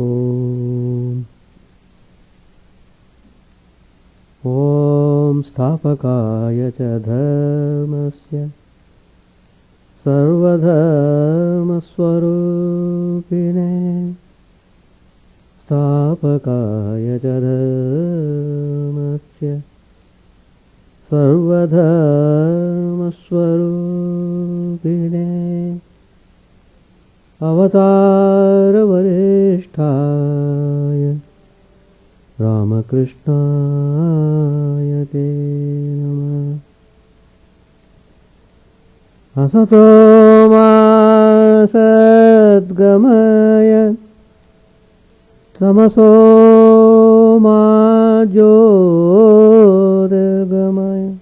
Om. Om Sthapakaya cha dharmasya Sarvadharma Swarupine Sthapakaya cha dharmasya Sarvadharma Swarupine Avatara Varishtaya Ramakrishna Te Namah Asato Ma Sadgamaya Tamaso Ma Jyotirgamaya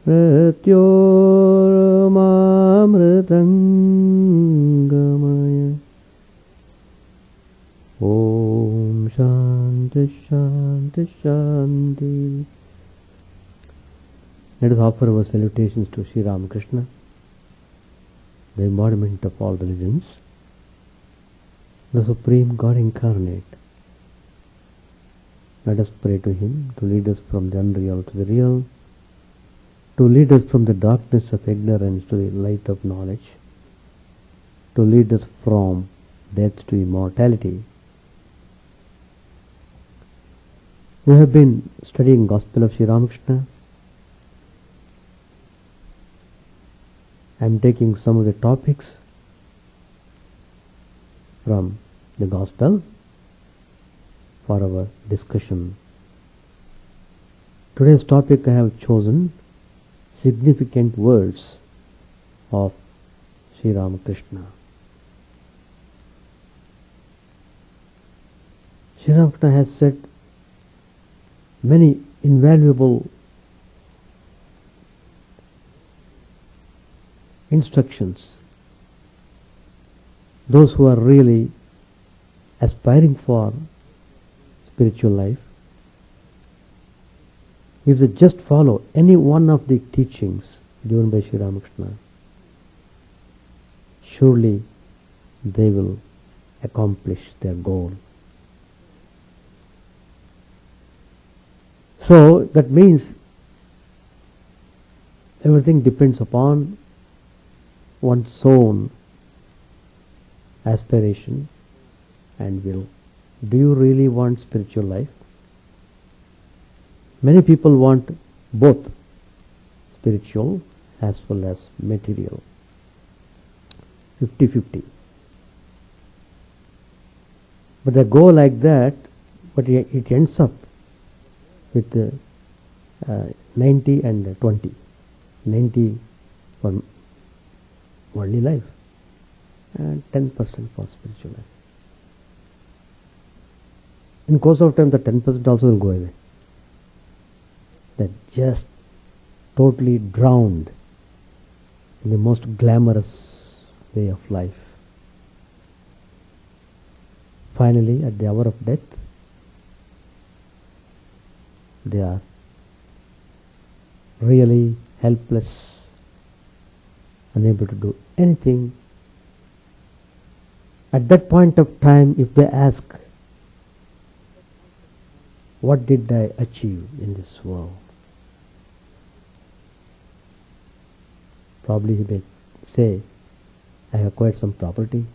Mrityormamritangamaya Om Shanti Shanti Shanti. Let us offer our salutations to Sri Ramakrishna, the embodiment of all religions, the Supreme God Incarnate. Let us pray to Him to lead us from the unreal to the real, to lead us from the darkness of ignorance to the light of knowledge, to lead us from death to immortality. We have been studying Gospel of Sri Ramakrishna. I am taking some of the topics from the Gospel for our discussion. Today's topic I have chosen significant words of Sri Ramakrishna. Sri Ramakrishna has said many invaluable instructions. Those who are really aspiring for spiritual life, if they just follow any one of the teachings given by Sri Ramakrishna, surely they will accomplish their goal. So that means everything depends upon one's own aspiration and will. Do you really want spiritual life? Many people want both spiritual as well as material. 50-50. But they go like that, but it ends up with 90 and 20. 90 for worldly life and 10% for spiritual life. In course of time, the 10% also will go away. They're just totally drowned in the most glamorous way of life. Finally, at the hour of death, they are really helpless, unable to do anything. At that point of time, if they ask, what did I achieve in this world? Probably he may say, I acquired some property,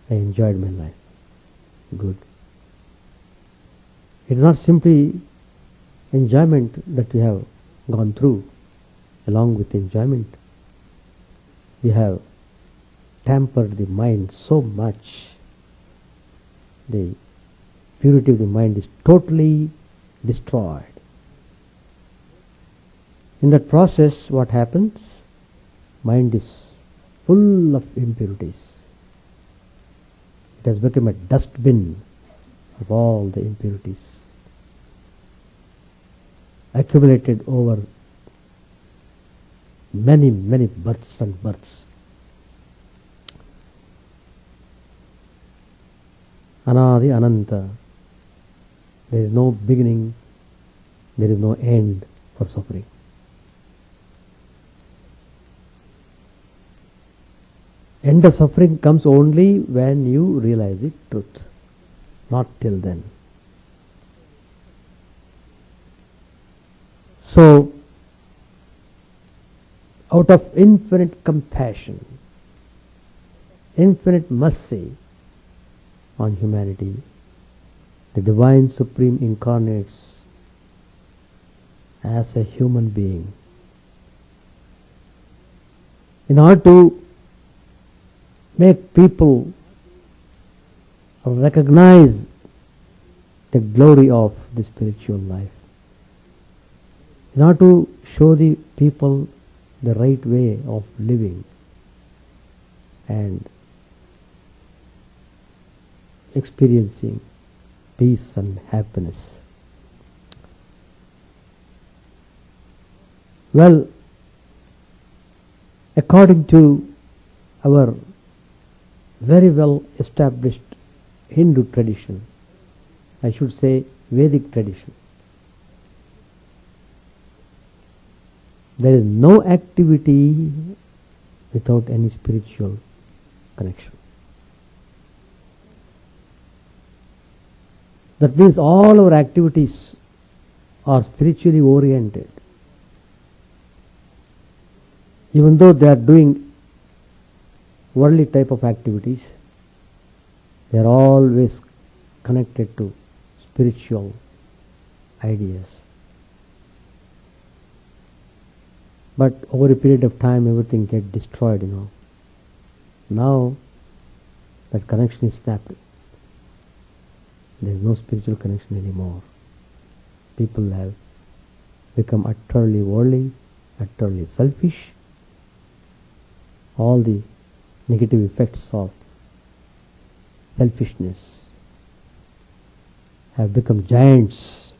I enjoyed my life. Good. It is not simply enjoyment that we have gone through. Along with enjoyment, we have tampered the mind so much. The purity of the mind is totally destroyed. In that process, what happens? Mind is full of impurities. It has become a dustbin of all the impurities accumulated over many, many births and births. Anadi Ananta. There is no beginning, there is no end for suffering. End of suffering comes only when you realize the truth, not till then. So, out of infinite compassion, infinite mercy on humanity, the Divine Supreme incarnates as a human being in order to make people recognize the glory of the spiritual life, in order to show the people the right way of living and experiencing peace and happiness. Well, according to our very well established Hindu tradition, I should say Vedic tradition, there is no activity without any spiritual connection. That means all our activities are spiritually oriented. Even though they are doing worldly type of activities, they are always connected to spiritual ideas. But over a period of time, everything gets destroyed, Now, that connection is snapped. There is no spiritual connection anymore. People have become utterly worldly, utterly selfish. All the negative effects of selfishness have become giants.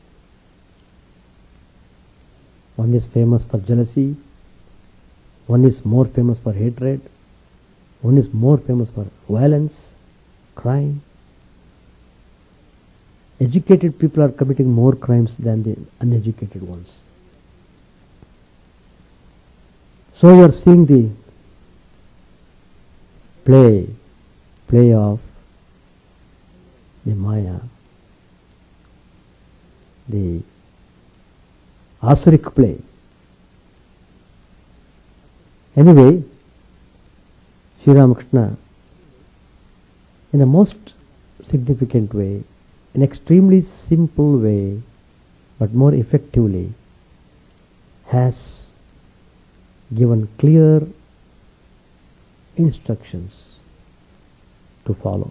One is famous for jealousy, one is more famous for hatred, one is more famous for violence, crime. Educated people are committing more crimes than the uneducated ones. So you are seeing the play of the Maya, the Asuric play. Anyway, Sri Ramakrishna, in a most significant way, in extremely simple way, but more effectively, has given clear instructions to follow.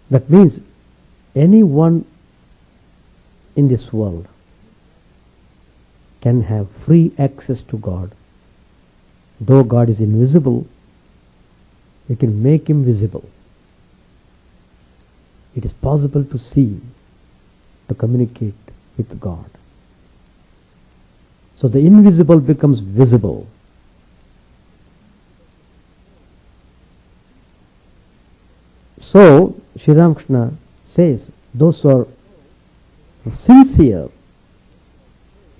That means anyone in this world can have free access to God. Though God is invisible, we can make Him visible. It is possible to see, to communicate with God. So the invisible becomes visible. So, Sri Ramakrishna says, those who are sincere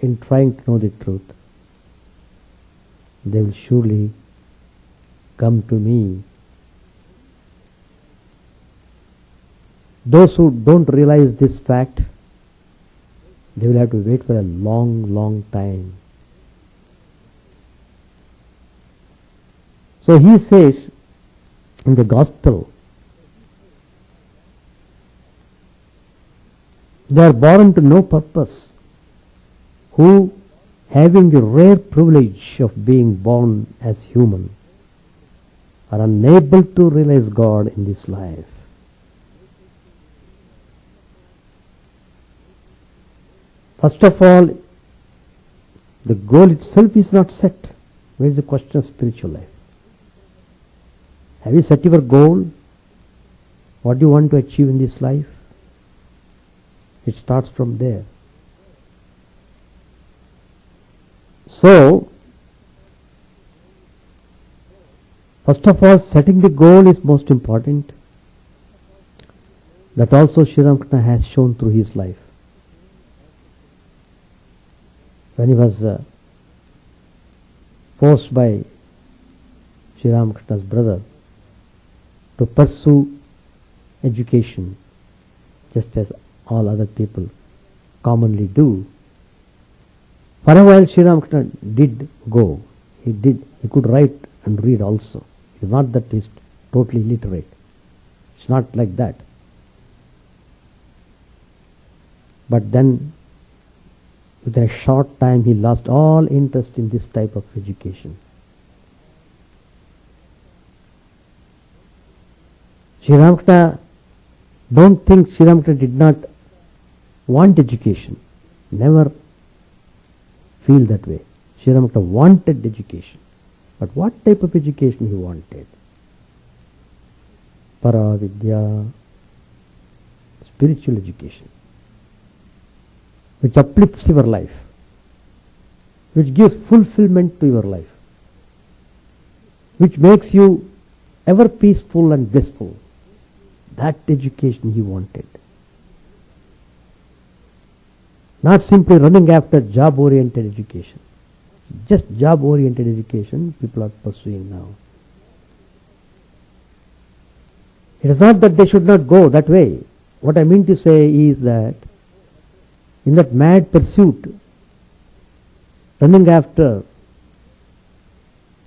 in trying to know the truth, they will surely come to me. Those who don't realize this fact, they will have to wait for a long, long time. So he says in the Gospel, they are born to no purpose, who, having the rare privilege of being born as human, are unable to realize God in this life. First of all, the goal itself is not set. Where is the question of spiritual life? Have you set your goal? What do you want to achieve in this life? It starts from there. So, first of all, setting the goal is most important. That also Sri Ramakrishna has shown through his life. When he was forced by Sri Ramakrishna's brother, to pursue education just as all other people commonly do. For a while Sri Ramakrishna did go. He could write and read also. It's not that he's totally illiterate. It's not like that. But then within a short time he lost all interest in this type of education. Sri Ramakrishna, don't think Sri Ramakrishna did not want education. Never feel that way. Sri Ramakrishna wanted education. But what type of education he wanted? Paravidya, spiritual education, which uplifts your life, which gives fulfillment to your life, which makes you ever peaceful and blissful. That education he wanted. Not simply running after job-oriented education. Just job-oriented education people are pursuing now. It is not that they should not go that way. What I mean to say is that in that mad pursuit, running after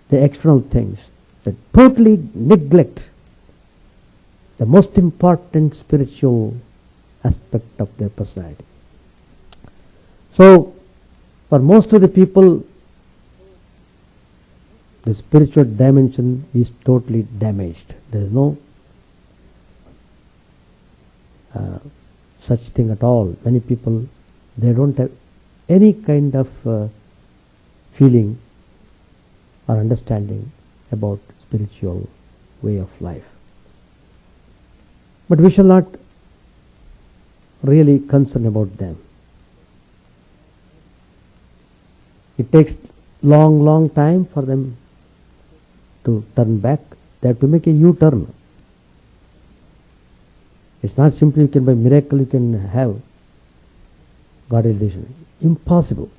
the external things, they totally neglect the most important spiritual aspect of their personality. So, for most of the people, the spiritual dimension is totally damaged. There is no such thing at all. Many people, they don't have any kind of feeling or understanding about spiritual way of life. But we shall not really concern about them. It takes long time for them to turn back. They have to make a U-turn. It's not simply you can by miracle you can have God realization. Impossible.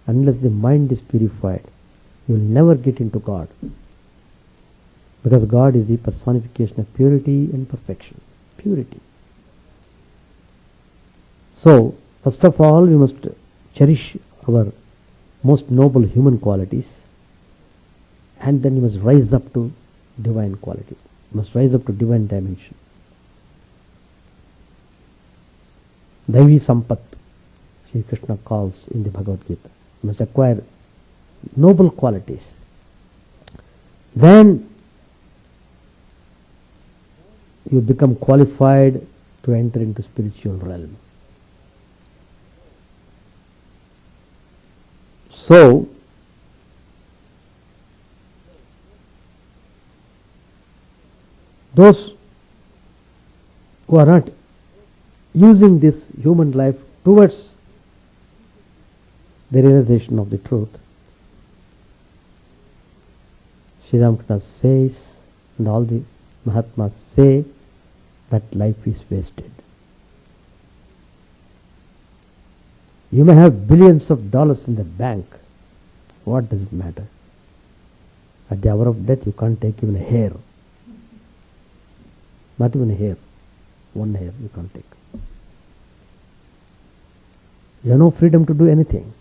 Unless the mind is purified, you will never get into God. Because God is the personification of purity and perfection. Purity. So, first of all, we must cherish our most noble human qualities, and then you must rise up to divine quality. You must rise up to divine dimension. Daivi Sampat, Sri Krishna calls in the Bhagavad Gita. You must acquire noble qualities. Then you become qualified to enter into spiritual realm. So, those who are not using this human life towards the realization of the truth, Sri Ramakrishna says, and all the Mahatmas say, that life is wasted. You may have billions of dollars in the bank. What does it matter? At the hour of death, you can't take even a hair. Not even a hair. One hair you can't take. You have no freedom to do anything.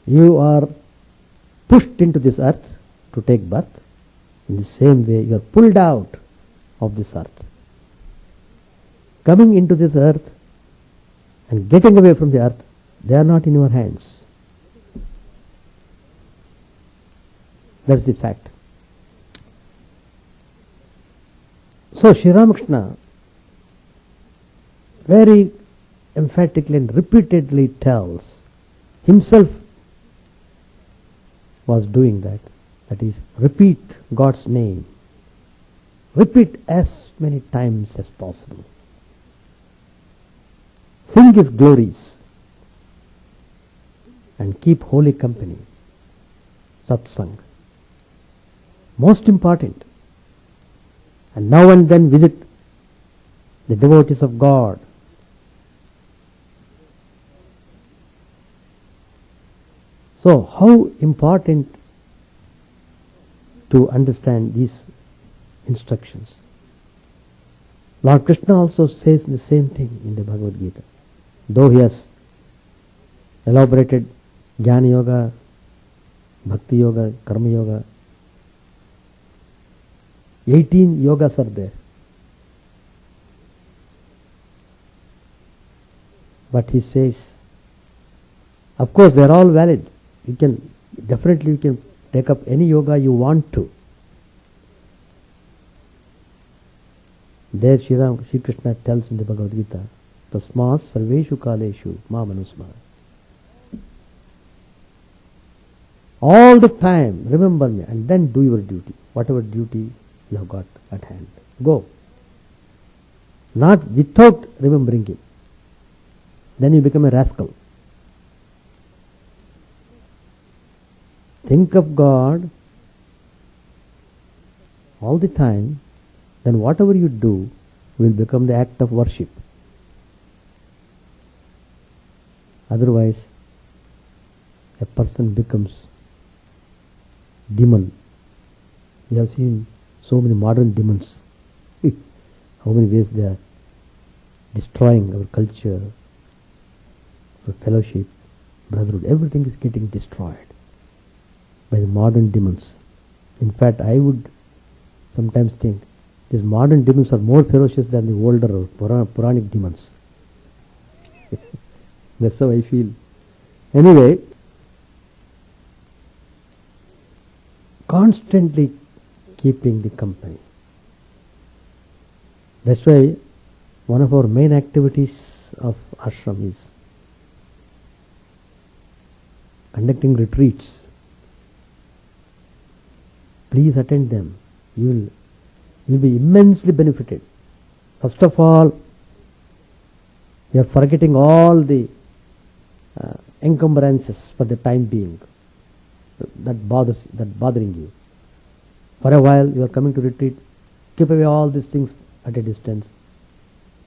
You are pushed into this earth to take birth. In the same way, you are pulled out of this earth. Coming into this earth and getting away from the earth, they are not in your hands. That's the fact. So Sri Ramakrishna very emphatically and repeatedly tells, himself was doing that. That is, repeat God's name. Repeat as many times as possible. Sing His glories and keep holy company. Satsang. Most important. And now and then visit the devotees of God. So how important to understand these instructions. Lord Krishna also says the same thing in the Bhagavad Gita. Though he has elaborated Jnana Yoga, Bhakti Yoga, Karma Yoga, 18 yogas are there. But he says, of course they are all valid. You can take up any yoga you want to. There Sri Krishna tells in the Bhagavad Gita, Tasmas sarveshu kaleshu ma manusma. All the time remember me and then do your duty. Whatever duty you have got at hand. Go. Not without remembering him. Then you become a rascal. Think of God all the time, then whatever you do will become the act of worship. Otherwise, a person becomes demon. We have seen so many modern demons. How many ways they are destroying our culture, our fellowship, brotherhood. Everything is getting destroyed by the modern demons. In fact, I would sometimes think these modern demons are more ferocious than the older or Puranic demons. That's how I feel. Anyway, constantly keeping the company. That's why one of our main activities of ashram is conducting retreats. Please attend them. You will be immensely benefited. First of all, you are forgetting all the encumbrances for the time being that bothering you. For a while you are coming to retreat, keep away all these things at a distance.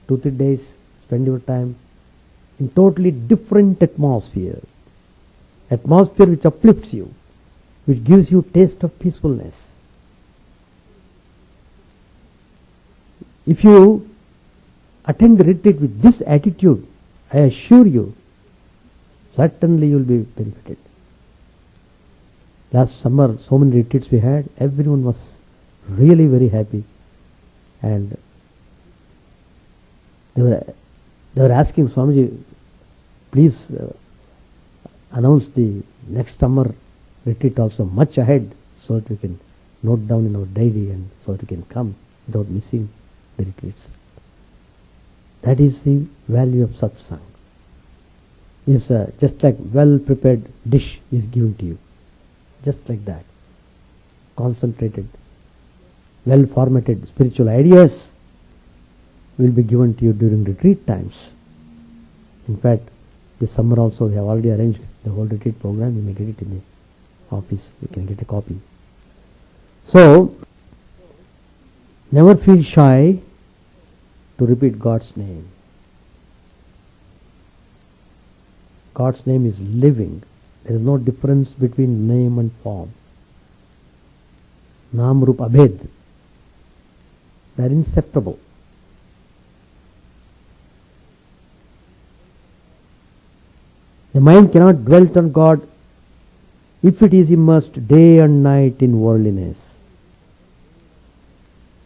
2-3 days, spend your time in totally different atmosphere which uplifts you, which gives you taste of peacefulness. If you attend the retreat with this attitude, I assure you, certainly you will be benefited. Last summer, so many retreats we had, everyone was really very happy, and they were asking Swamiji, please announce the next summer retreat also much ahead, so that we can note down in our diary and so that we can come without missing the retreats. That is the value of satsang. Is just like well prepared dish is given to you, just like that. Concentrated, well formatted spiritual ideas will be given to you during retreat times. In fact, this summer also we have already arranged the whole retreat program. You may get it in the office. You can get a copy. So, never feel shy to repeat God's name. God's name is living. There is no difference between name and form. Nam Rup Abhed. They are inseparable. The mind cannot dwell on God if it is immersed day and night in worldliness,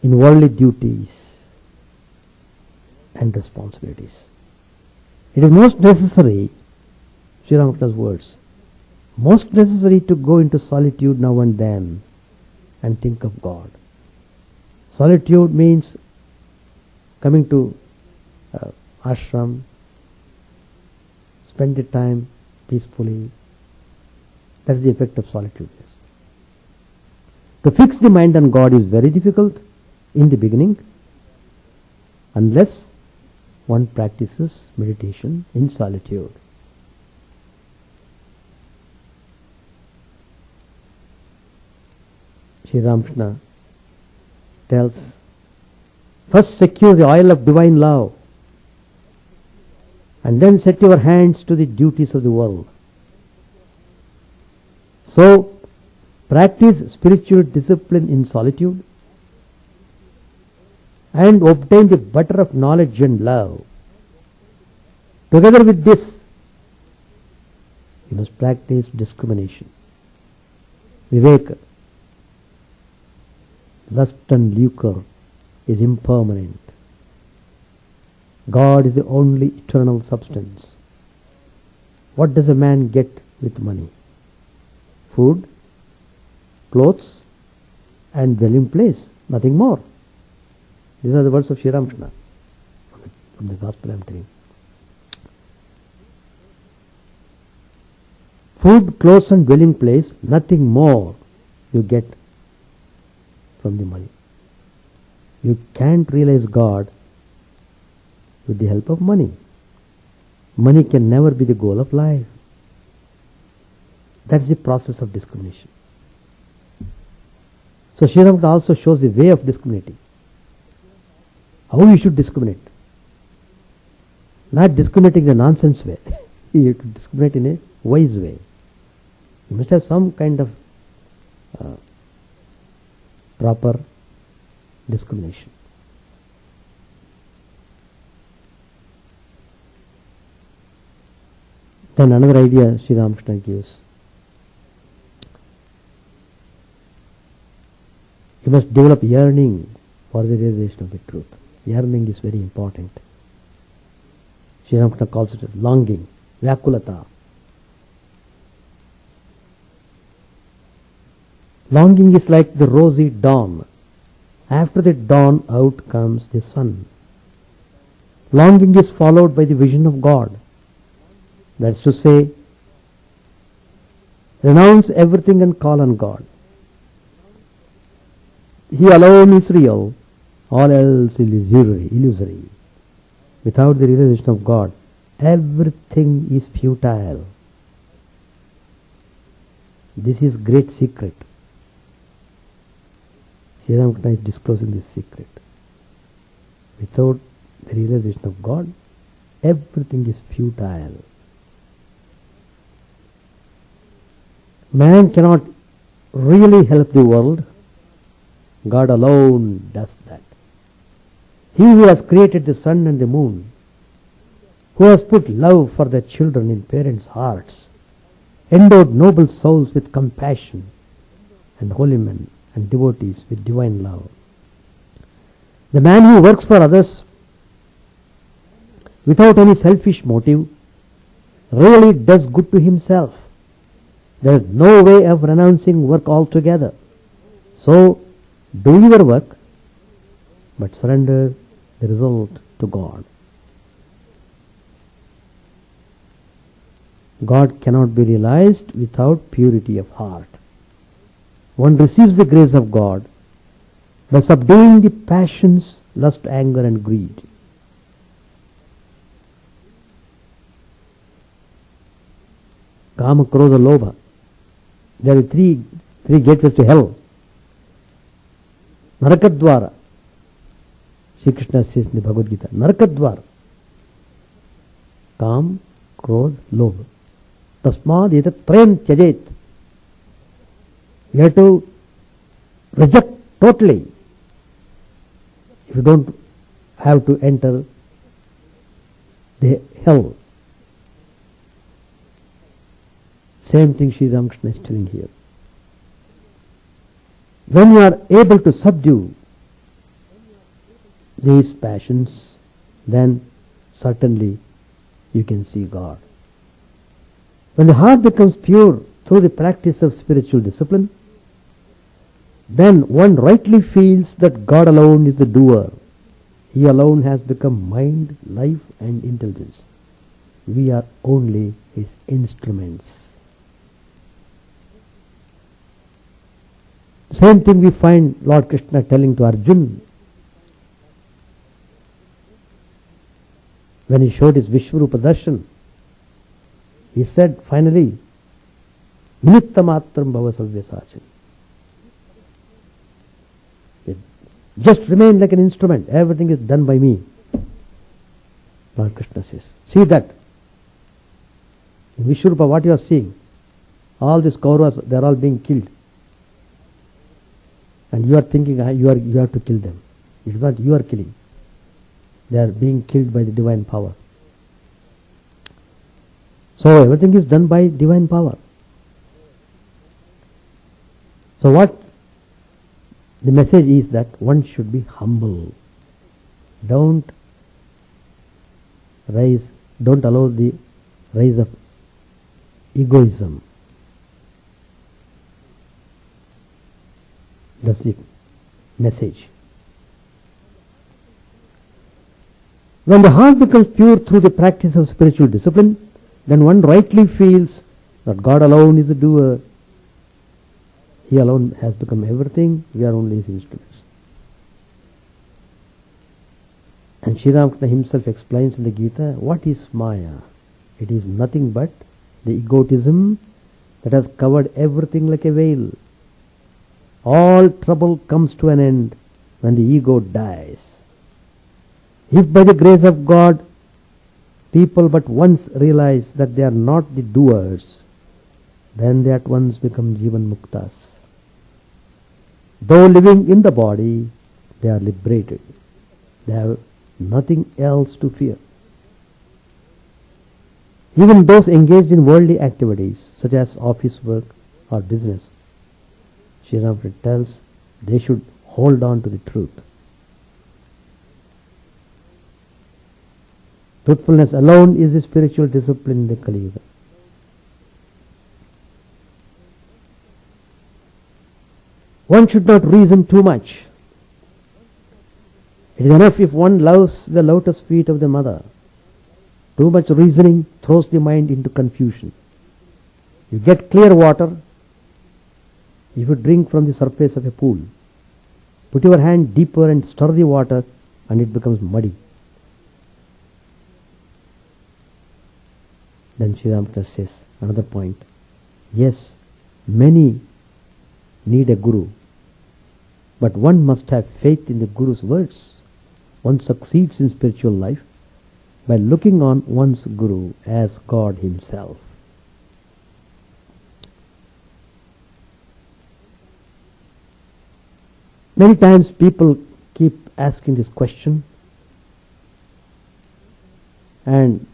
in worldly duties and responsibilities. It is most necessary, Sri Ramakrishna's words, most necessary to go into solitude now and then and think of God. Solitude means coming to ashram, spend the time peacefully. That is the effect of solitude. To fix the mind on God is very difficult in the beginning unless one practices meditation in solitude. Sri Ramakrishna tells, first secure the oil of divine love and then set your hands to the duties of the world. So, practice spiritual discipline in solitude and obtain the butter of knowledge and love. Together with this, you must practice discrimination. Viveka, lust and lucre is impermanent. God is the only eternal substance. What does a man get with money? Food, clothes, and dwelling place. Nothing more. These are the words of Sri Ramakrishna from the Gospel I am telling. Food, clothes, and dwelling place, nothing more you get from the money. You can't realize God with the help of money. Money can never be the goal of life. That's the process of discrimination. So Sri Ramakrishna also shows the way of discriminating. How you should discriminate. Not discriminating the nonsense way. You have to discriminate in a wise way. You must have some kind of proper discrimination. Then another idea Sri Ramakrishna gives. You must develop yearning for the realization of the truth. Yearning is very important. Sri Ramakrishna calls it longing, vyakulata. Longing is like the rosy dawn. After the dawn, out comes the sun. Longing is followed by the vision of God. That's to say, renounce everything and call on God. He alone is real, all else is illusory. Without the realization of God, everything is futile. This is great secret. Sri Ramakrishna is disclosing this secret. Without the realization of God, everything is futile. Man cannot really help the world. God alone does that. He who has created the sun and the moon, who has put love for the children in parents' hearts, endowed noble souls with compassion, and holy men and devotees with divine love. The man who works for others without any selfish motive really does good to himself. There is no way of renouncing work altogether. So, do your work, but surrender the result to God. God cannot be realized without purity of heart. One receives the grace of God by subduing the passions, lust, anger, and greed. Kama, Krodha, Lobha. There are three gateways to hell. Narakadvara. Sri Krishna says in the Bhagavad Gita, Narakadvara. Kam, Krodh, Lobha. Tasmad etat trayan tyajet. You have to reject totally. If you don't have to enter the hell. Same thing Sri Ramakrishna is telling here. When you are able to subdue these passions, then certainly you can see God. When the heart becomes pure through the practice of spiritual discipline, then one rightly feels that God alone is the doer. He alone has become mind, life, and intelligence. We are only His instruments. Same thing we find Lord Krishna telling to Arjuna when he showed his Vishwarupa darshan. He said finally, Nimitta matram bhava savyasachan. Just remain like an instrument. Everything is done by me. Lord Krishna says, see that. In Vishwarupa, what you are seeing? All these Kauravas, they are all being killed. And you are thinking you have to kill them. It is not you are killing. They are being killed by the divine power. So everything is done by divine power. So what the message is that one should be humble. Don't allow the rise of egoism. That's the message. When the heart becomes pure through the practice of spiritual discipline, then one rightly feels that God alone is the doer. He alone has become everything. We are only his instruments. And Sri Ramakrishna himself explains in the Gita, what is Maya? It is nothing but the egotism that has covered everything like a veil. All trouble comes to an end when the ego dies. If by the grace of God people but once realize that they are not the doers, then they at once become Jivan Muktas. Though living in the body, they are liberated. They have nothing else to fear. Even those engaged in worldly activities, such as office work or business, Sri Ramakrishna tells they should hold on to the truth. Truthfulness alone is the spiritual discipline in the Kali Yuga. One should not reason too much. It is enough if one loves the lotus feet of the mother. Too much reasoning throws the mind into confusion. You get clear water if you drink from the surface of a pool. Put your hand deeper and stir the water and it becomes muddy. Then Sri Ramakrishna says, another point, yes, many need a guru, but one must have faith in the guru's words. One succeeds in spiritual life by looking on one's guru as God himself. Many times people keep asking this question, and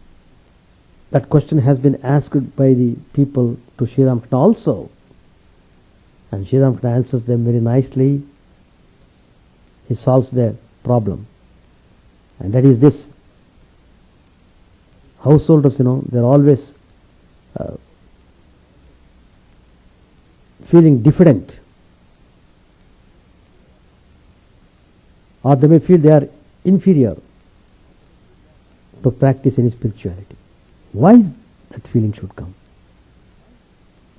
that question has been asked by the people to Sri Ramakrishna also. And Sri Ramakrishna answers them very nicely. He solves their problem. And that is this. Householders, they're always feeling diffident. Or they may feel they are inferior to practice any spirituality. Why that feeling should come?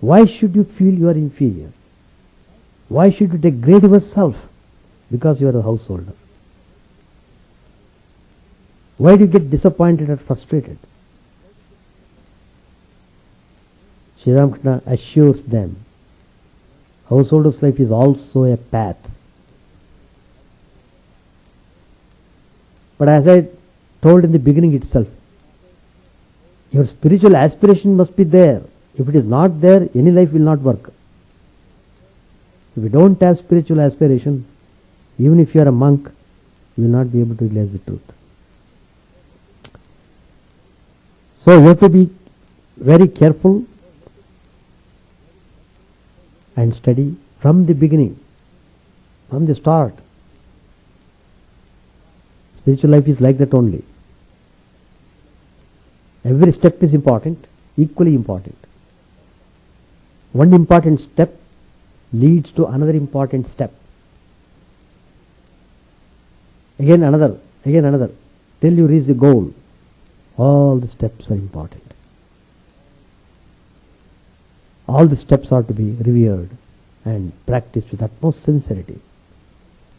Why should you feel you are inferior? Why should you degrade yourself because you are a householder? Why do you get disappointed and frustrated? Sri Ramakrishna assures them, householder's life is also a path. But as I told in the beginning itself, your spiritual aspiration must be there. If it is not there, any life will not work. If you don't have spiritual aspiration, even if you are a monk, you will not be able to realize the truth. So you have to be very careful and steady from the beginning, from the start. Spiritual life is like that only. Every step is important, equally important. One important step leads to another important step. Again another, till you reach the goal. All the steps are important. All the steps are to be revered and practiced with utmost sincerity.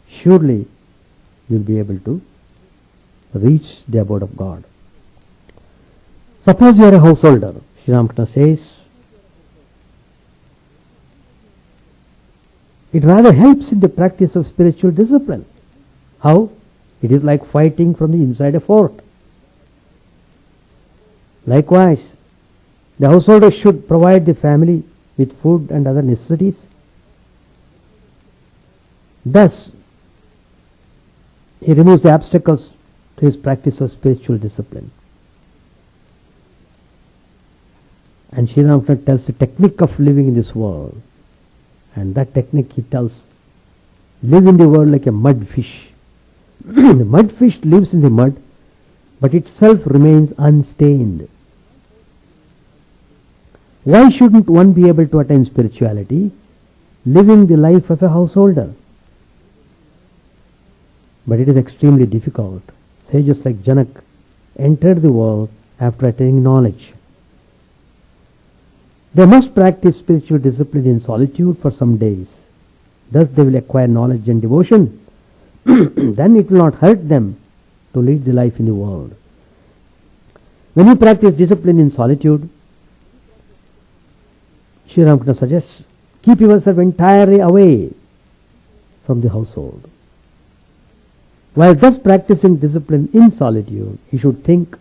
Surely you will be able to reach the abode of God. Suppose you are a householder, Sri Ramakrishna says, it rather helps in the practice of spiritual discipline. How? It is like fighting from the inside a fort. Likewise, the householder should provide the family with food and other necessities. Thus, he removes the obstacles to his practice of spiritual discipline. And Sri Ramakrishna tells the technique of living in this world. And that technique, he tells, live in the world like a mud fish. The mud fish lives in the mud, but itself remains unstained. Why shouldn't one be able to attain spirituality living the life of a householder? But it is extremely difficult. Sages like Janak entered the world after attaining knowledge. They must practice spiritual discipline in solitude for some days. Thus they will acquire knowledge and devotion. Then it will not hurt them to lead the life in the world. When you practice discipline in solitude, Sri Ramakrishna suggests, keep yourself entirely away from the household. While thus practicing discipline in solitude, you should think,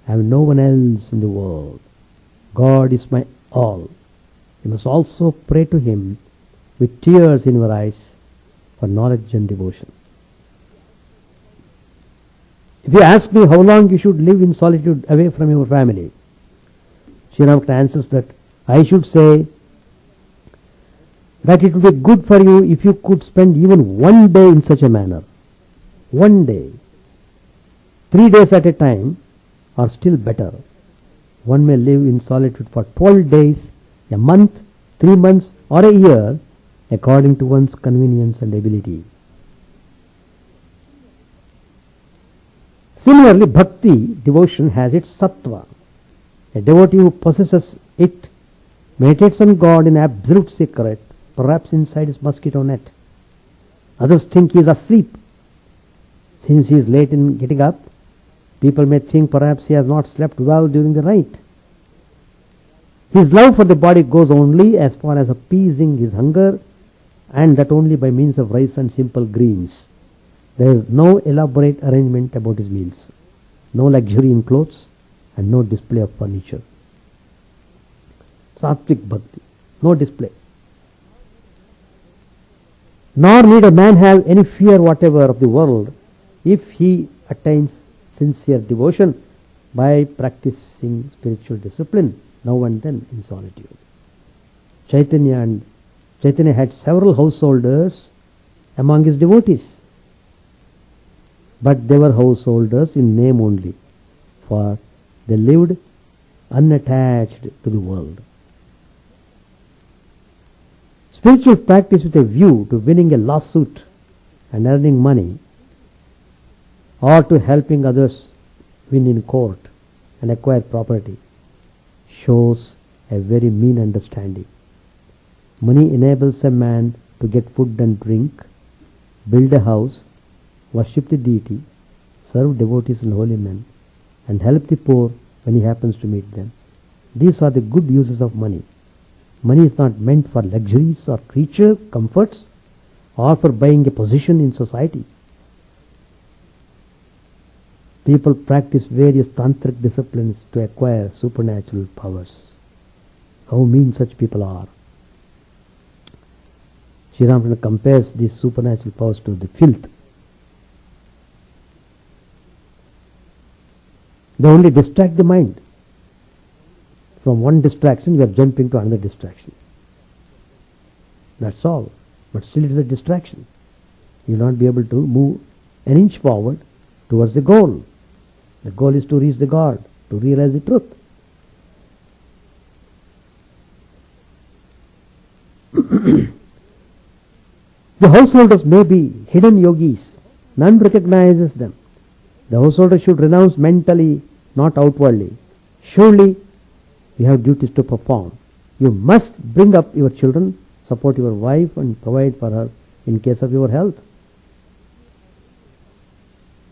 I have no one else in the world. God is my all. You must also pray to Him with tears in your eyes for knowledge and devotion. If you ask me how long you should live in solitude away from your family, Sri Ramakrishna answers that I should say that it would be good for you if you could spend even one day in such a manner. One day. 3 days at a time are still better. One may live in solitude for 12 days, a month, 3 months or a year according to one's convenience and ability. Similarly, bhakti, devotion, has its sattva. A devotee who possesses it meditates on God in absolute secret, perhaps inside his mosquito net. Others think he is asleep. Since he is late in getting up, people may think perhaps he has not slept well during the night. His love for the body goes only as far as appeasing his hunger, and that only by means of rice and simple greens. There is no elaborate arrangement about his meals, no luxury in clothes, and no display of furniture. Sattvic bhakti, no display. Nor need a man have any fear whatever of the world if he attains sincere devotion by practicing spiritual discipline now and then in solitude. Chaitanya had several householders among his devotees, but they were householders in name only, for they lived unattached to the world. Spiritual practice with a view to winning a lawsuit and earning money, or to helping others win in court and acquire property, shows a very mean understanding. Money enables a man to get food and drink, build a house, worship the deity, serve devotees and holy men, and help the poor when he happens to meet them. These are the good uses of money. Money is not meant for luxuries or creature comforts or for buying a position in society. People practice various tantric disciplines to acquire supernatural powers. How mean such people are. Sri Ramakrishna compares these supernatural powers to the filth. They only distract the mind. From one distraction you are jumping to another distraction. That's all. But still it is a distraction. You will not be able to move an inch forward towards the goal. The goal is to reach the God, to realize the truth. The householders may be hidden yogis. None recognizes them. The householder should renounce mentally, not outwardly. Surely you have duties to perform. You must bring up your children, support your wife and provide for her in case of your health.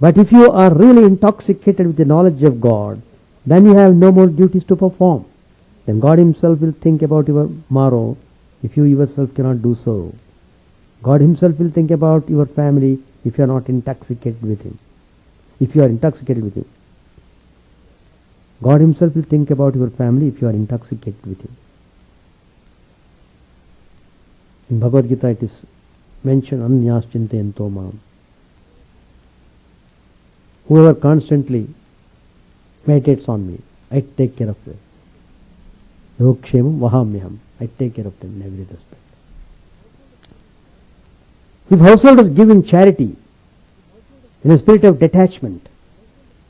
But if you are really intoxicated with the knowledge of God, then you have no more duties to perform. Then God Himself will think about your morrow if you yourself cannot do so. God Himself will think about your family if you are not intoxicated with Him. If you are intoxicated with Him. God Himself will think about your family if you are intoxicated with Him. In Bhagavad Gita it is mentioned, Anyas chintayanto mam. Whoever constantly meditates on me, I take care of them. Yogkshemam vahamyaham. I take care of them in every respect. If householders give in charity, in a spirit of detachment,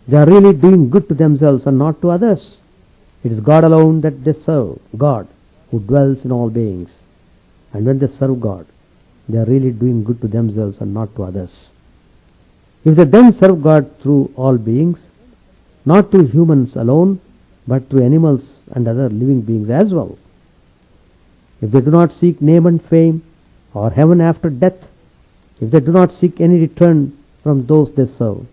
they are really doing good to themselves and not to others. It is God alone that they serve, God who dwells in all beings. And when they serve God, they are really doing good to themselves and not to others. If they then serve God through all beings, not through humans alone, but through animals and other living beings as well. If they do not seek name and fame or heaven after death, if they do not seek any return from those they serve,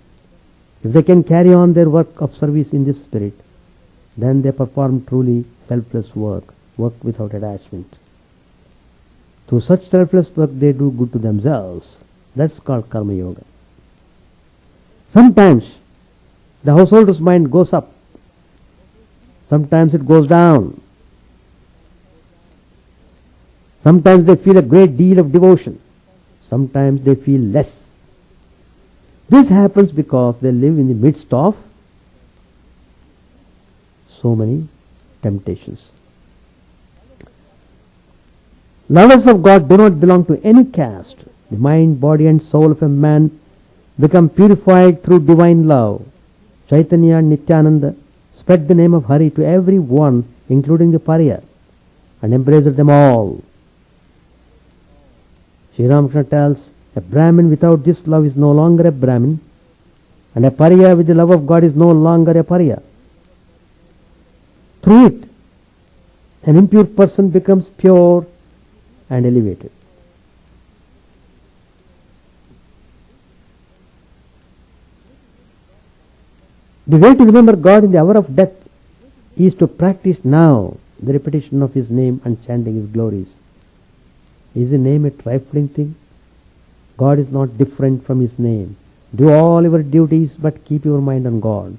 if they can carry on their work of service in this spirit, then they perform truly selfless work, work without attachment. Through such selfless work they do good to themselves. That's called karma yoga. Sometimes the householder's mind goes up. Sometimes it goes down. Sometimes they feel a great deal of devotion. Sometimes they feel less. This happens because they live in the midst of so many temptations. Lovers of God do not belong to any caste. The mind, body and soul of a man become purified through divine love. Chaitanya and Nityananda spread the name of Hari to every one, including the pariah, and embraced them all. Sri Ramakrishna tells, a Brahmin without this love is no longer a Brahmin, and a pariah with the love of God is no longer a pariah. Through it, an impure person becomes pure and elevated. The way to remember God in the hour of death is to practice now the repetition of His name and chanting His glories. Is the name a trifling thing? God is not different from His name. Do all your duties, but keep your mind on God.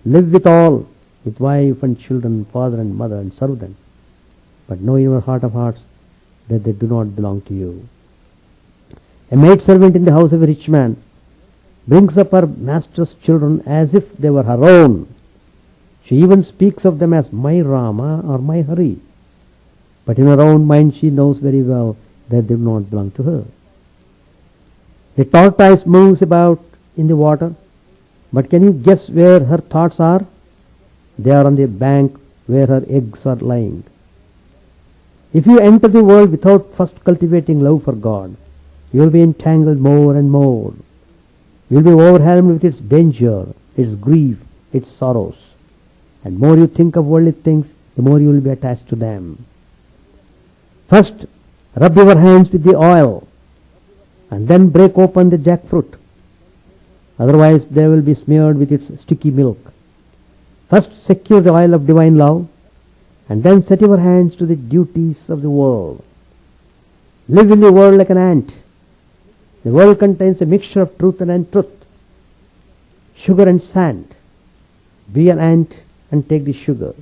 Live with all, with wife and children, father and mother, and serve them. But know in your heart of hearts that they do not belong to you. A maidservant in the house of a rich man brings up her master's children as if they were her own. She even speaks of them as my Rama or my Hari. But in her own mind she knows very well that they do not belong to her. The tortoise moves about in the water, but can you guess where her thoughts are? They are on the bank where her eggs are lying. If you enter the world without first cultivating love for God, you will be entangled more and more. You will be overwhelmed with its danger, its grief, its sorrows. And more you think of worldly things, the more you will be attached to them. First, rub your hands with the oil, and then break open the jackfruit. Otherwise, they will be smeared with its sticky milk. First, secure the oil of divine love, and then set your hands to the duties of the world. Live in the world like an ant. The world contains a mixture of truth and untruth, sugar and sand. Be an ant and take the sugar.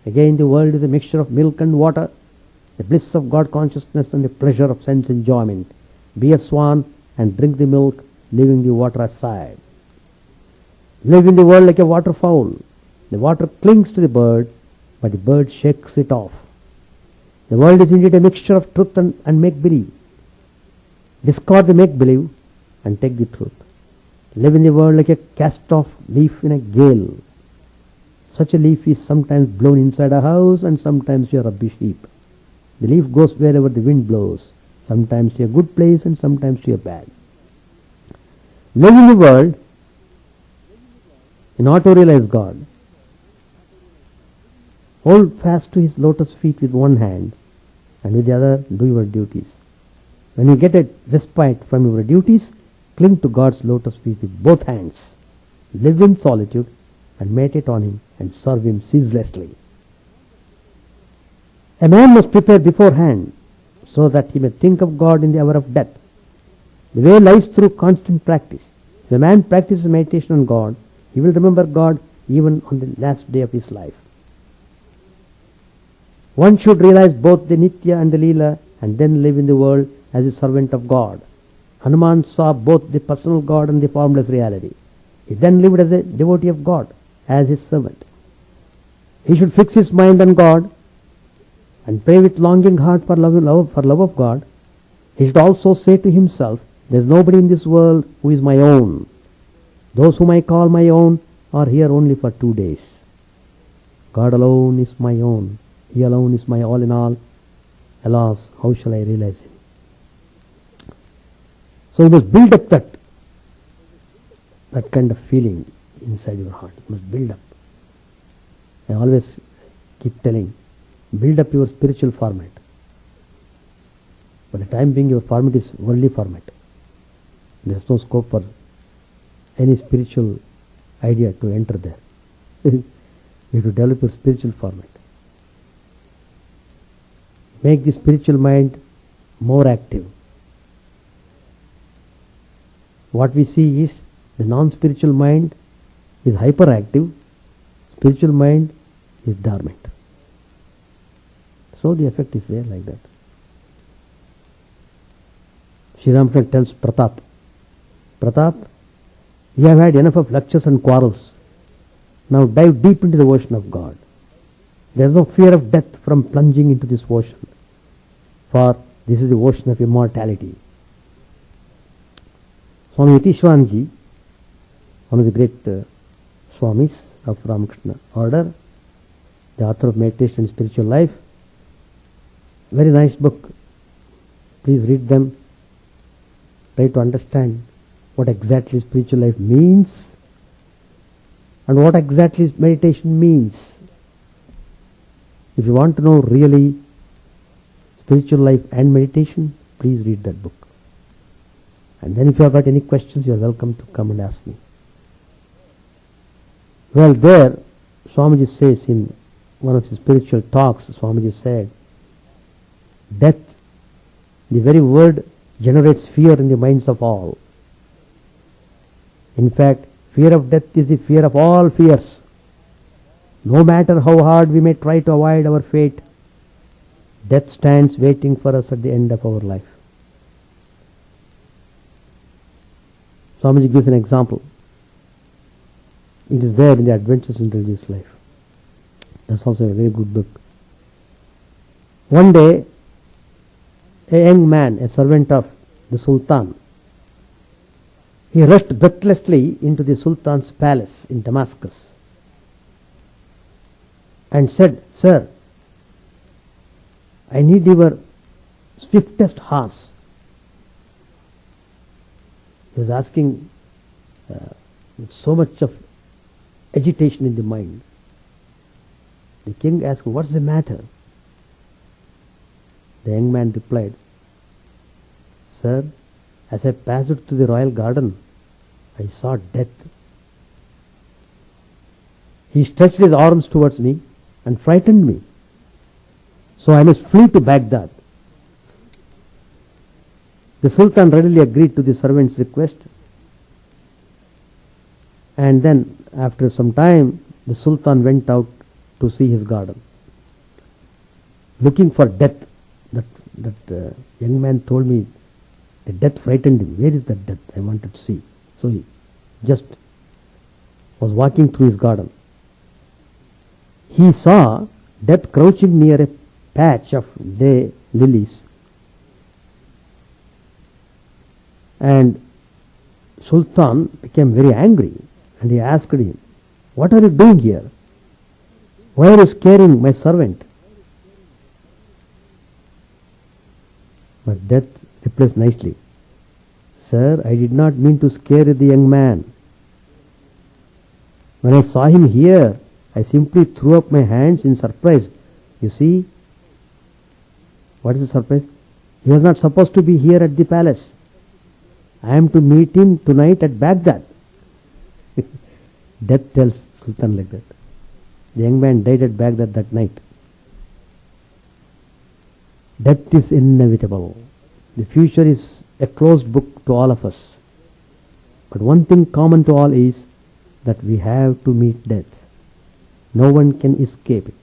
Again, the world is a mixture of milk and water, the bliss of God consciousness and the pleasure of sense enjoyment. Be a swan and drink the milk, leaving the water aside. Live in the world like a waterfowl. The water clings to the bird, but the bird shakes it off. The world is indeed a mixture of truth and make-believe. Discard the make-believe and take the truth. Live in the world like a cast-off leaf in a gale. Such a leaf is sometimes blown inside a house and sometimes to a rubbish heap. The leaf goes wherever the wind blows, sometimes to a good place and sometimes to a bad. Live in the world and auto realize God. Hold fast to His lotus feet with one hand and with the other do your duties. When you get a respite from your duties, cling to God's lotus feet with both hands. Live in solitude and meditate on Him and serve Him ceaselessly. A man must prepare beforehand so that he may think of God in the hour of death. The way lies through constant practice. If a man practices meditation on God, he will remember God even on the last day of his life. One should realize both the Nitya and the Leela and then live in the world as a servant of God. Hanuman saw both the personal God and the formless reality. He then lived as a devotee of God, as his servant. He should fix his mind on God and pray with longing heart for love of God. He should also say to himself, there is nobody in this world who is my own. Those whom I call my own are here only for 2 days. God alone is my own. He alone is my all in all. Alas, how shall I realize him? So you must build up that kind of feeling inside your heart. You must build up. I always keep telling, build up your spiritual format. For the time being, your format is worldly format. There is no scope for any spiritual idea to enter there. You have to develop your spiritual format. Make the spiritual mind more active. What we see is the non-spiritual mind is hyperactive, spiritual mind is dormant. So the effect is there like that. Sri Ramakrishna tells Pratap, you have had enough of lectures and quarrels. Now dive deep into the ocean of God. There is no fear of death from plunging into this ocean, for this is the ocean of immortality. Swami Chidananda, one of the great Swamis of Ramakrishna order, the author of Meditation and Spiritual Life, very nice book. Please read them. Try to understand what exactly spiritual life means and what exactly meditation means. If you want to know really spiritual life and meditation, please read that book. And then if you have got any questions, you are welcome to come and ask me. Well, there, Swamiji says in one of his spiritual talks, Swamiji said, death, the very word, generates fear in the minds of all. In fact, fear of death is the fear of all fears. No matter how hard we may try to avoid our fate, death stands waiting for us at the end of our life. Swamiji gives an example. It is there in the Adventures in Religious Life. That's also a very good book. One day, a young man, a servant of the Sultan, he rushed breathlessly into the Sultan's palace in Damascus and said, Sir, I need your swiftest horse. He was asking with so much of agitation in the mind. The king asked, what's the matter? The young man replied, Sir, as I passed through the royal garden, I saw death. He stretched his arms towards me and frightened me. So I must flee to Baghdad. The Sultan readily agreed to the servant's request. And then, after some time, the Sultan went out to see his garden, looking for death. That young man told me the death frightened him. Where is that death? I wanted to see. So he just was walking through his garden. He saw death crouching near a patch of day lilies. And Sultan became very angry and he asked him, what are you doing here? Why are you scaring my servant? But death replies nicely, Sir, I did not mean to scare the young man. When I saw him here, I simply threw up my hands in surprise. You see, what is the surprise? He was not supposed to be here at the palace. I am to meet him tonight at Baghdad. Death tells Sultan like that. The young man died at Baghdad that night. Death is inevitable. The future is a closed book to all of us. But one thing common to all is that we have to meet death. No one can escape it.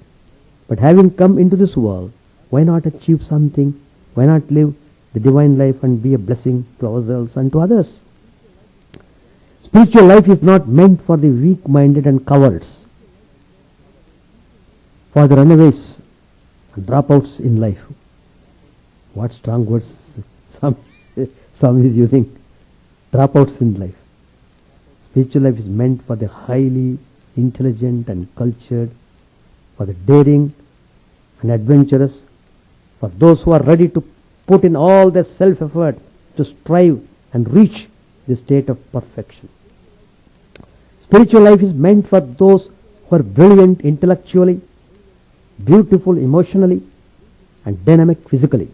But having come into this world, why not achieve something Why not live the divine life and be a blessing to ourselves and to others? Spiritual life is not meant for the weak-minded and cowards, for the runaways and dropouts in life. What strong words some is using. Dropouts in life. Spiritual life is meant for the highly intelligent and cultured, for the daring and adventurous, for those who are ready to put in all their self-effort to strive and reach the state of perfection. Spiritual life is meant for those who are brilliant intellectually, beautiful emotionally, and dynamic physically.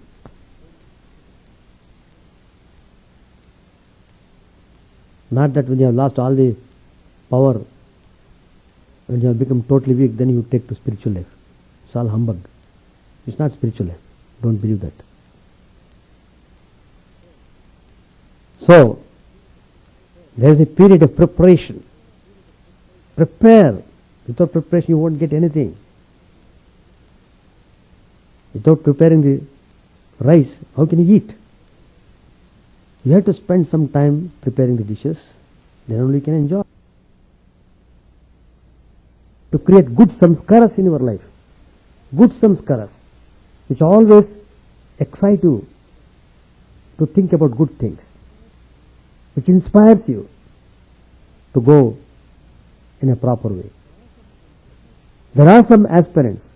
Not that when you have lost all the power, when you have become totally weak, then you take to spiritual life. It's all humbug. It's not spiritual life. Don't believe that. So, there is a period of preparation. Prepare. Without preparation you won't get anything. Without preparing the rice, how can you eat? You have to spend some time preparing the dishes, then only you can enjoy. To create good samskaras in your life, good samskaras, which always excite you to think about good things, which inspires you to go in a proper way. There are some aspirants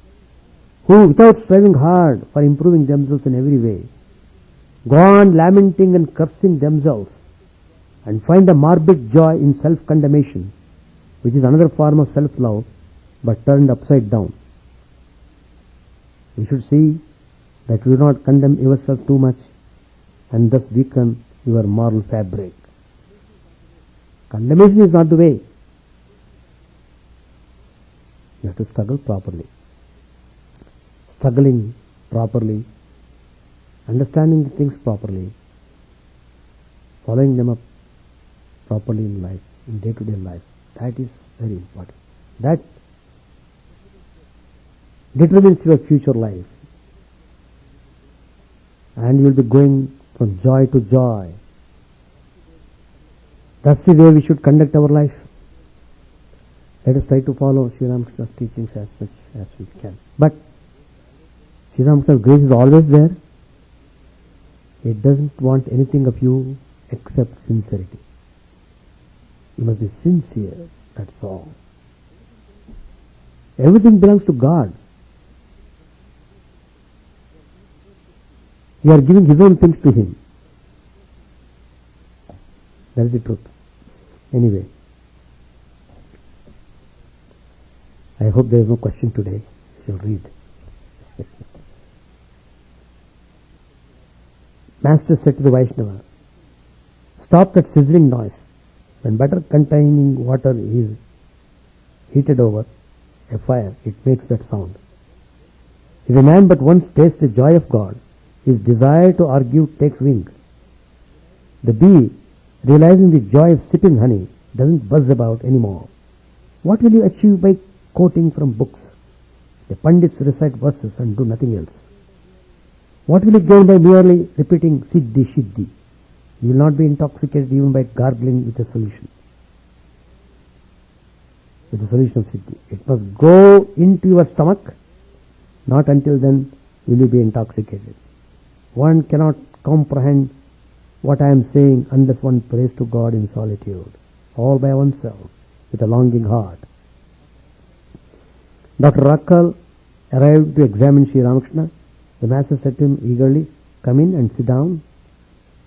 who, without striving hard for improving themselves in every way, go on lamenting and cursing themselves and find a morbid joy in self-condemnation, which is another form of self-love but turned upside down. You should see that you do not condemn yourself too much and thus weaken your moral fabric. Condemnation is not the way. You have to struggle properly. Struggling properly, understanding the things properly, following them up properly in life, in day-to-day life. That is very important. That determines your future life. And you will be going from joy to joy. That's the way we should conduct our life. Let us try to follow Sri Ramakrishna's teachings as much as we can. But Sri Ramakrishna's grace is always there. It doesn't want anything of you except sincerity. You must be sincere, that's all. Everything belongs to God. You are giving His own things to Him. That is the truth. Anyway, I hope there is no question today. I shall read. Master said to the Vaishnava, stop that sizzling noise. When butter containing water is heated over a fire, it makes that sound. If a man but once tastes the joy of God, his desire to argue takes wing. The bee, realizing the joy of sipping honey, doesn't buzz about anymore. What will you achieve by quoting from books? The Pandits recite verses and do nothing else. What will you gain by merely repeating Siddhi, Siddhi? You will not be intoxicated even by gargling with a solution. With the solution of Siddhi. It must go into your stomach. Not until then will you be intoxicated. One cannot comprehend what I am saying unless one prays to God in solitude, all by oneself, with a longing heart. Dr. Rakkal arrived to examine Sri Ramakrishna. The master said to him eagerly, come in and sit down.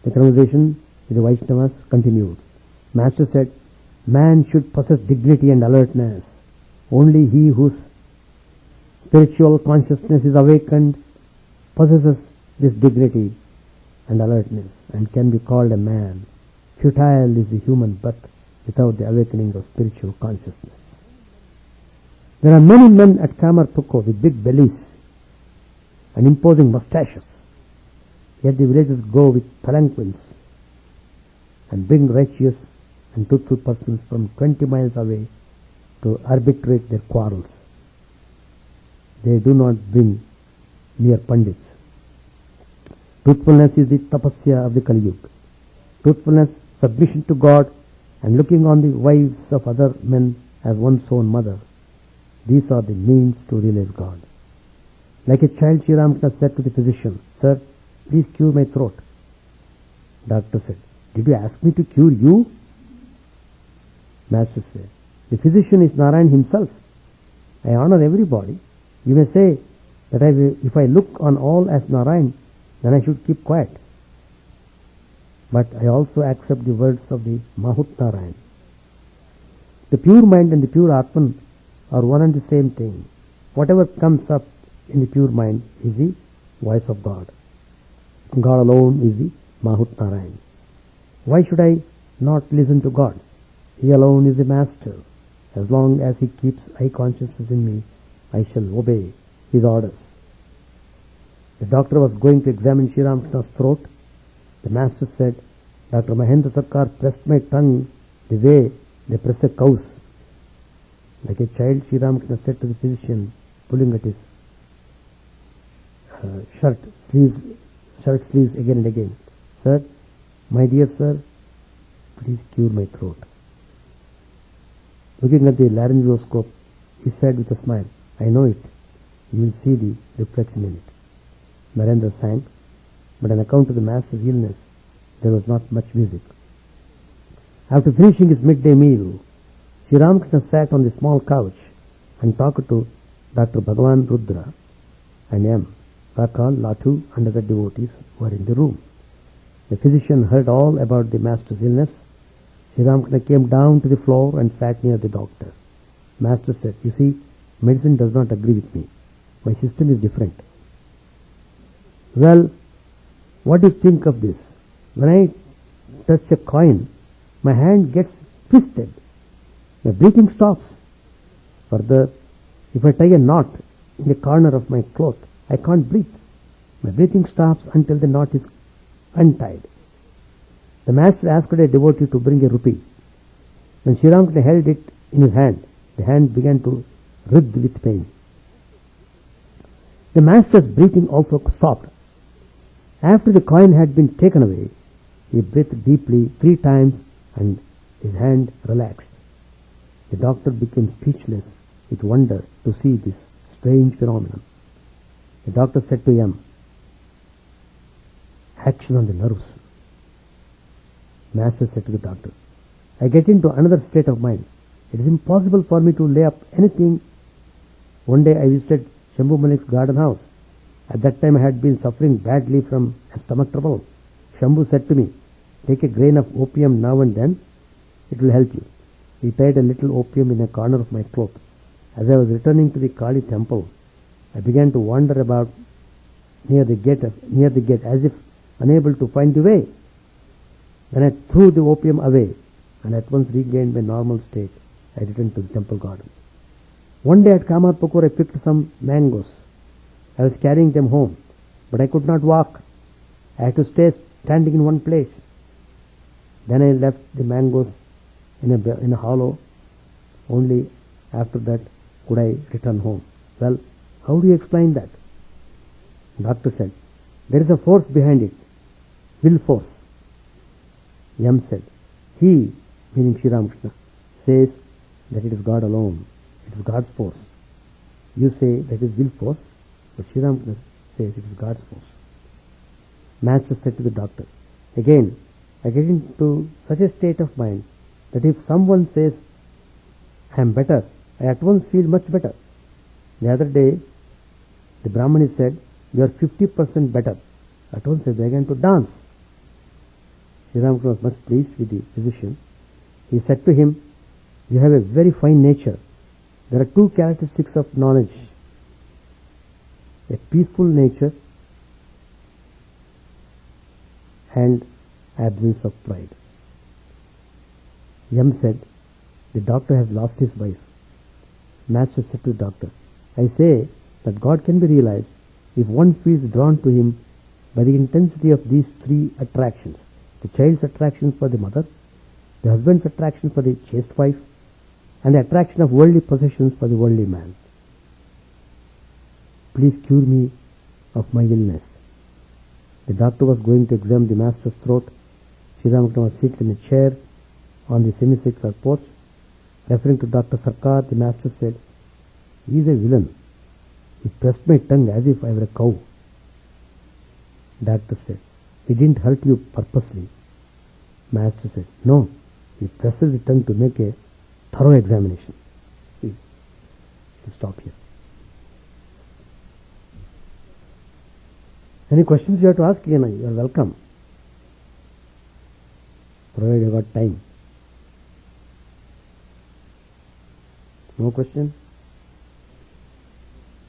The conversation with the Vaishnavas continued. Master said, man should possess dignity and alertness. Only he whose spiritual consciousness is awakened possesses this dignity and alertness and can be called a man. Futile is the human birth without the awakening of spiritual consciousness. There are many men at Kamarpuko with big bellies and imposing mustaches. Yet the villagers go with palanquins and bring righteous and truthful persons from 20 miles away to arbitrate their quarrels. They do not bring mere pandits. Truthfulness is the tapasya of the Kali Yuga. Truthfulness, submission to God, and looking on the wives of other men as one's own mother. These are the means to realize God. Like a child, Sri Ramakrishna said to the physician, "Sir, please cure my throat." Doctor said, "Did you ask me to cure you?" Master said, "The physician is Narayan himself. I honor everybody. You may say that if I look on all as Narayan, then I should keep quiet. But I also accept the words of the Mahut Narayan. The pure mind and the pure Atman are one and the same thing. Whatever comes up in the pure mind is the voice of God. God alone is the Mahut Narayan. Why should I not listen to God? He alone is the master. As long as he keeps eye consciousness in me, I shall obey his orders." The doctor was going to examine Sri Ramakrishna's throat. The master said, "Dr. Mahendra Sarkar pressed my tongue the way they press a cow's." Like a child, Sri Ramakrishna said to the physician, pulling at his shirt sleeves again and again, "Sir, my dear sir, please cure my throat." Looking at the laryngoscope, he said with a smile, "I know it. You will see the reflection in it." Narendra sang, but on account of the master's illness, there was not much music. After finishing his midday meal, Sri Ramakrishna sat on the small couch and talked to Dr. Bhagavan Rudra and M. Rakal, Latu and other devotees who were in the room. The physician heard all about the master's illness. Sri Ramakrishna came down to the floor and sat near the doctor. Master said, "You see, medicine does not agree with me. My system is different." "Well, what do you think of this? When I touch a coin, my hand gets twisted. My breathing stops. Further, if I tie a knot in the corner of my cloth, I can't breathe. My breathing stops until the knot is untied." The master asked a devotee to bring a rupee. When Sri Ramakrishna held it in his hand, the hand began to writhe with pain. The master's breathing also stopped. After the coin had been taken away, he breathed deeply 3 times and his hand relaxed. The doctor became speechless with wonder to see this strange phenomenon. The doctor said to him, "Action on the nerves." Master said to the doctor, "I get into another state of mind. It is impossible for me to lay up anything." One day I visited Shambhu Malik's garden house. At that time I had been suffering badly from stomach trouble. Shambhu said to me, "Take a grain of opium now and then. It will help you." He tied a little opium in a corner of my cloth. As I was returning to the Kali temple, I began to wander about near the gate as if unable to find the way. Then I threw the opium away and at once regained my normal state. I returned to the temple garden. One day at Kamarpukur I picked some mangoes. I was carrying them home, but I could not walk. I had to stay standing in one place. Then I left the mangoes in a hollow. Only after that could I return home. Well, how do you explain that? Doctor said, "There is a force behind it, will force." Yam said, "He," meaning Sri Ramakrishna, "says that it is God alone. It is God's force. You say that it is will force, but Sri Ramakrishna says it is God's force." Master said to the doctor, "Again, I get into such a state of mind that if someone says I am better, I at once feel much better. The other day, the Brahmani said, 'You are 50% better.' At once I began to dance." Sri Ramakrishna was much pleased with the physician. He said to him, "You have a very fine nature. There are 2 characteristics of knowledge: a peaceful nature and absence of pride." Yam said, "The doctor has lost his wife." Master said to the doctor, "I say that God can be realized if one feels drawn to him by the intensity of these 3 attractions: the child's attraction for the mother, the husband's attraction for the chaste wife, and the attraction of worldly possessions for the worldly man. Please cure me of my illness." The doctor was going to examine the master's throat. Sri Ramakrishna was seated in a chair on the semicircular porch. Referring to Dr. Sarkar, the master said, "He is a villain. He pressed my tongue as if I were a cow." Doctor said, "He didn't hurt you purposely." Master said, "No, he pressed the tongue to make a thorough examination." We'll stop here. Any questions you have to ask, you are welcome, provided you got time. No question?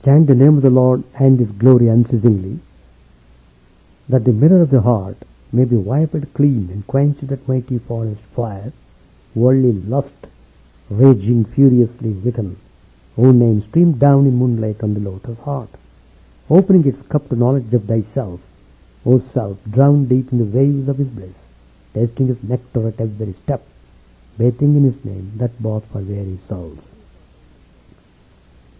Chant the name of the Lord and His glory unceasingly, that the mirror of the heart may be wiped clean and quench that mighty forest fire, worldly lust raging furiously within. O name, stream down in moonlight on the lotus heart, opening its cup to knowledge of thyself. O self, drowned deep in the waves of His bliss, tasting His nectar at every step, bathing in His name, that bath for weary souls.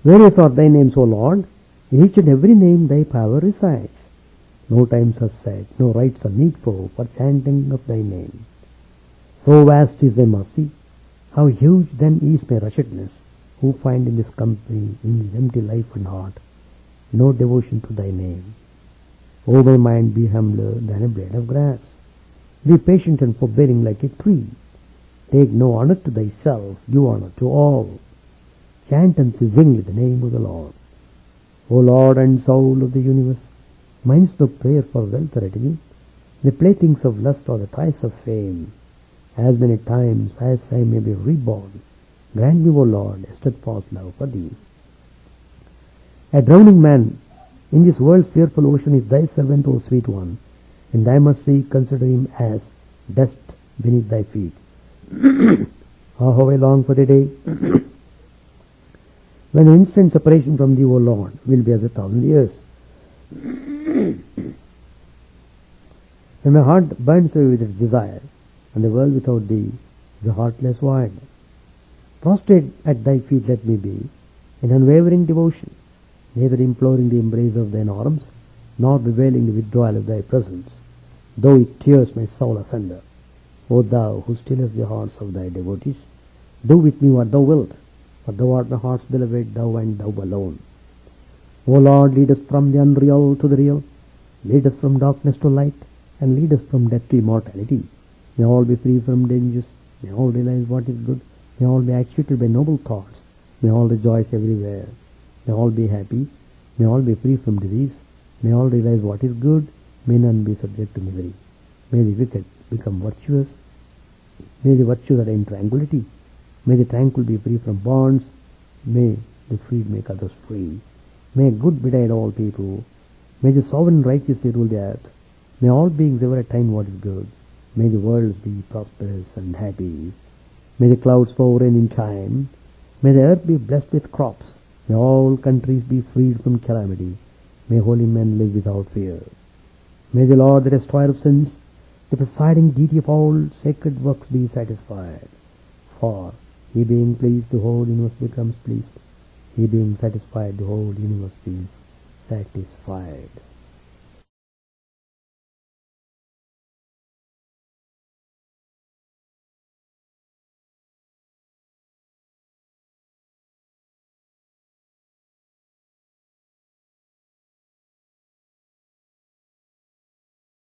Various are thy names, O Lord. In each and every name thy power resides. No times are set, no rites are needful for chanting of thy name. So vast is thy mercy, how huge then is my wretchedness, who find in this company, in this empty life and heart, no devotion to thy name. O my mind, be humbler than a blade of grass. Be patient and forbearing like a tree. Take no honor to thyself, give honor to all. Chant unceasingly the name of the Lord. O Lord and soul of the universe, mine is no prayer for wealth or retinue. The playthings of lust or the toys of fame. As many times as I may be reborn, grant me, O Lord, a steadfast love for thee. A drowning man in this world's fearful ocean is thy servant, O sweet one. In thy mercy consider him as dust beneath thy feet. Ah, how I long for the day when the instant separation from thee, O Lord, will be as 1,000 years. When my heart burns away with its desire, and the world without thee is a heartless void. Prostrate at thy feet let me be, in unwavering devotion, neither imploring the embrace of thine arms, nor bewailing the withdrawal of thy presence, though it tears my soul asunder. O thou who stillest the hearts of thy devotees, do with me what thou wilt, for thou art my heart's beloved, thou and thou alone. O Lord, lead us from the unreal to the real, lead us from darkness to light, and lead us from death to immortality. May all be free from dangers, may all realize what is good, may all be actuated by noble thoughts, may all rejoice everywhere, may all be happy, may all be free from disease, may all realize what is good, may none be subject to misery. May the wicked become virtuous, may the virtuous attain tranquility, may the tranquil be free from bonds, may the freed make others free. May good betide all people, may the sovereign righteously rule the earth, may all beings ever attain what is good, may the worlds be prosperous and happy, may the clouds pour rain in time, may the earth be blessed with crops, may all countries be freed from calamity, may holy men live without fear. May the Lord, the destroyer of sins, the presiding deity of all sacred works, be satisfied. For he being pleased, the whole universe becomes pleased. He being satisfied, the whole universe is satisfied.